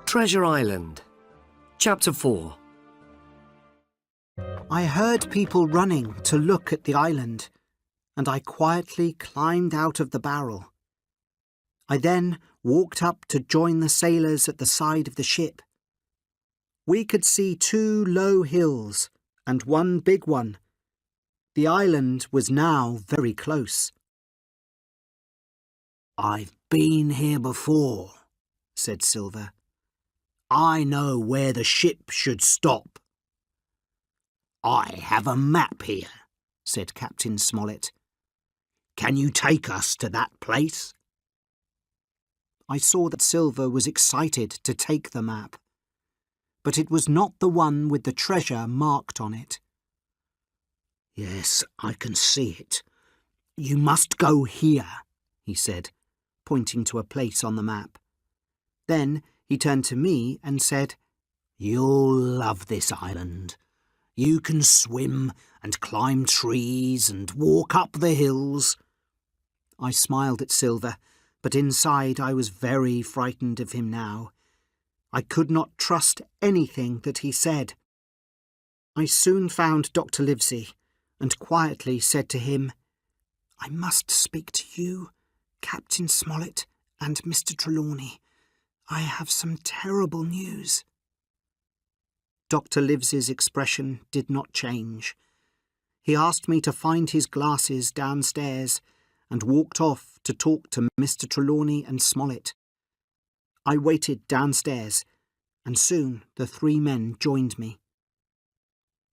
Treasure Island, Chapter 4. I heard people running to look at the island, and I quietly climbed out of the barrel. I then walked up to join the sailors at the side of the ship. We could see 2 low hills and 1 big one. The island was now very close. "I've been here before," said Silver. "I know where the ship should stop." "I have a map here," said Captain Smollett. "Can you take us to that place?" I saw that Silver was excited to take the map, but it was not the one with the treasure marked on it. "Yes, I can see it. You must go here," he said, pointing to a place on the map. Then he turned to me and said, "You'll love this island. You can swim and climb trees and walk up the hills." I smiled at Silver, but inside I was very frightened of him now. I could not trust anything that he said. I soon found Dr. Livesey and quietly said to him, "I must speak to you, Captain Smollett and Mr. Trelawney. I have some terrible news." Dr. Livesey's expression did not change. He asked me to find his glasses downstairs and walked off to talk to Mr. Trelawney and Smollett. I waited downstairs, and soon the 3 men joined me.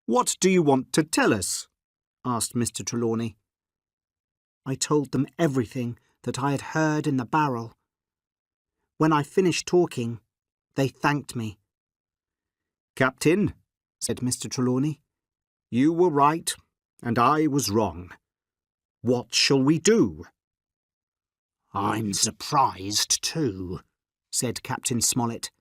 "What do you want to tell us?" asked Mr. Trelawney. I told them everything that I had heard in the barrel. When I finished talking, they thanked me. "Captain," said Mr. Trelawney, "you were right, and I was wrong. What shall we do?" "I'm surprised too," said Captain Smollett.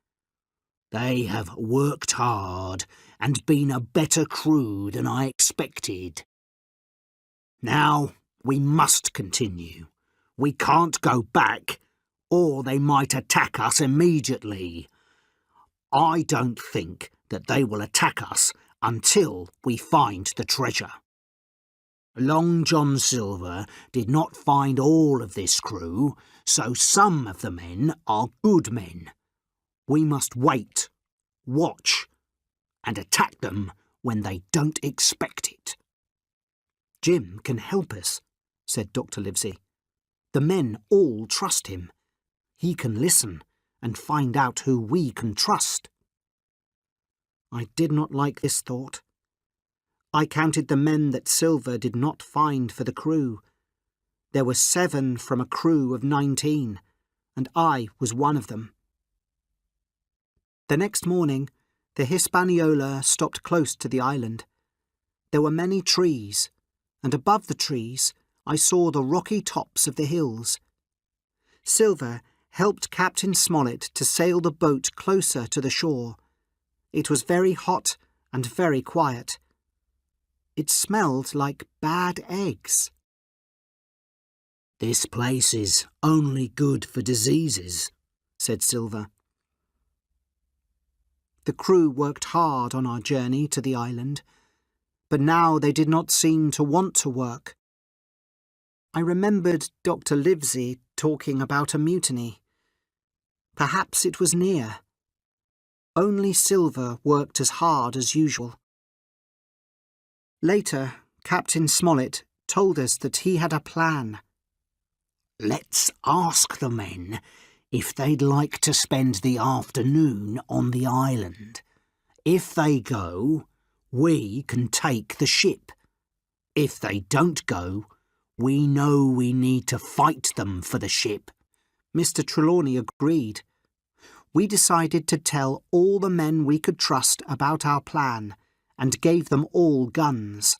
"They have worked hard and been a better crew than I expected. Now we must continue. We can't go back, or they might attack us immediately. I don't think that they will attack us until we find the treasure. Long John Silver did not find all of this crew, so some of the men are good men. We must wait, watch, and attack them when they don't expect it." "Jim can help us," said Dr. Livesey. "The men all trust him. He can listen and find out who we can trust." I did not like this thought. I counted the men that Silver did not find for the crew. There were 7 from a crew of 19, and I was one of them. The next morning, the Hispaniola stopped close to the island. There were many trees, and above the trees I saw the rocky tops of the hills. Silver helped Captain Smollett to sail the boat closer to the shore. It was very hot and very quiet. It smelled like bad eggs. "This place is only good for diseases," said Silver. The crew worked hard on our journey to the island, but now they did not seem to want to work. I remembered Dr. Livesey talking about a mutiny. Perhaps it was near. Only Silver worked as hard as usual. Later, Captain Smollett told us that he had a plan. "Let's ask the men if they'd like to spend the afternoon on the island. If they go, we can take the ship. If they don't go, we know we need to fight them for the ship." Mr. Trelawney agreed. We decided to tell all the men we could trust about our plan, and gave them all guns.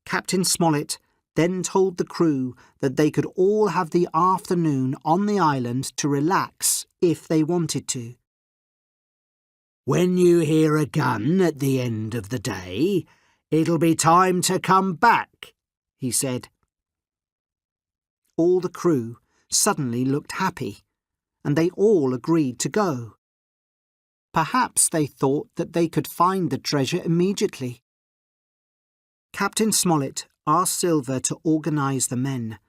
Captain Smollett then told the crew that they could all have the afternoon on the island to relax if they wanted to. "When you hear a gun at the end of the day, it'll be time to come back," he said. All the crew suddenly looked happy, and they all agreed to go. Perhaps they thought that they could find the treasure immediately. Captain Smollett asked Silver to organise the men.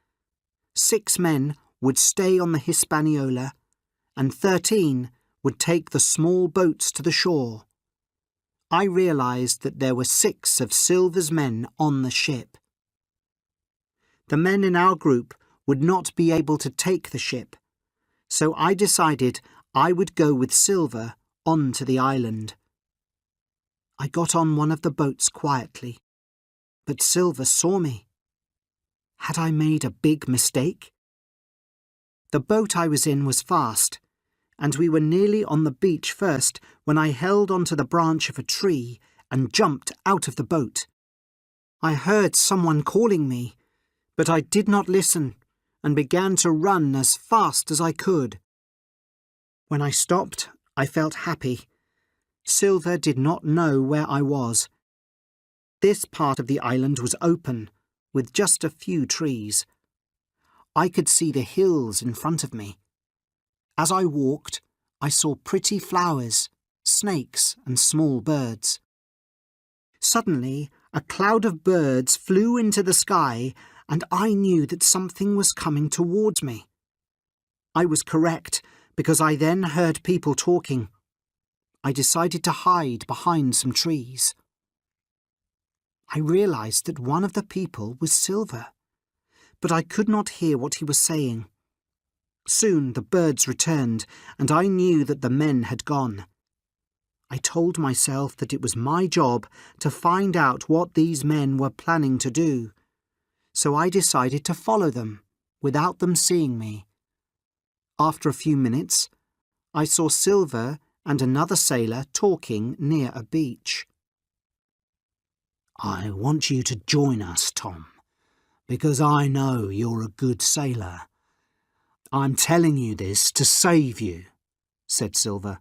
6 men would stay on the Hispaniola, and 13 would take the small boats to the shore. I realised that there were 6 of Silver's men on the ship. The men in our group would not be able to take the ship, so I decided I would go with Silver on to the island. I got on one of the boats quietly, but Silver saw me. Had I made a big mistake? The boat I was in was fast, and we were nearly on the beach first when I held onto the branch of a tree and jumped out of the boat. I heard someone calling me, but I did not listen and began to run as fast as I could. When I stopped, I felt happy. Silver did not know where I was. This part of the island was open, with just a few trees. I could see the hills in front of me. As I walked, I saw pretty flowers, snakes, and small birds. Suddenly, a cloud of birds flew into the sky, and I knew that something was coming towards me. I was correct, because I then heard people talking. I decided to hide behind some trees. I realised that one of the people was Silver, but I could not hear what he was saying. Soon the birds returned, and I knew that the men had gone. I told myself that it was my job to find out what these men were planning to do, so I decided to follow them, without them seeing me. After a few minutes, I saw Silver and another sailor talking near a beach. "I want you to join us, Tom, because I know you're a good sailor. I'm telling you this to save you," said Silver.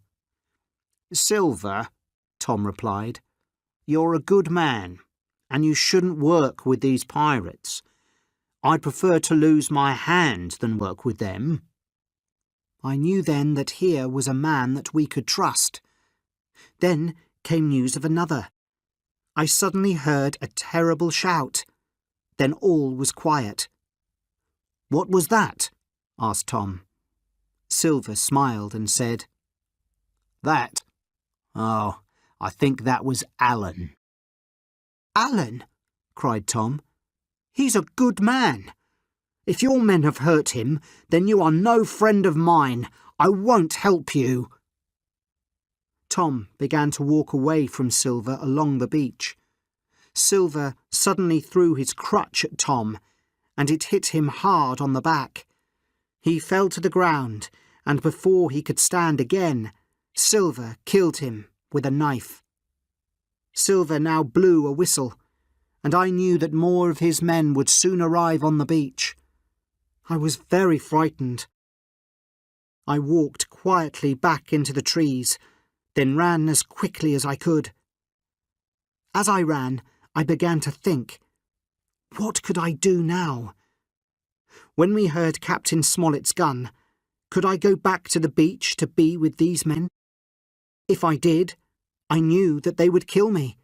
"Silver," Tom replied, "you're a good man, and you shouldn't work with these pirates. I'd prefer to lose my hand than work with them." I knew then that here was a man that we could trust. Then came news of another. I suddenly heard a terrible shout. Then all was quiet. "What was that?" asked Tom. Silver smiled and said, "That? Oh, I think that was Alan." "Alan?" cried Tom. "He's a good man. If your men have hurt him, then you are no friend of mine. I won't help you." Tom began to walk away from Silver along the beach. Silver suddenly threw his crutch at Tom, and it hit him hard on the back. He fell to the ground, and before he could stand again, Silver killed him with a knife. Silver now blew a whistle, and I knew that more of his men would soon arrive on the beach. I was very frightened. I walked quietly back into the trees, then ran as quickly as I could. As I ran, I began to think, what could I do now? When we heard Captain Smollett's gun, could I go back to the beach to be with these men? If I did, I knew that they would kill me.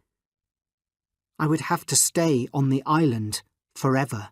I would have to stay on the island forever.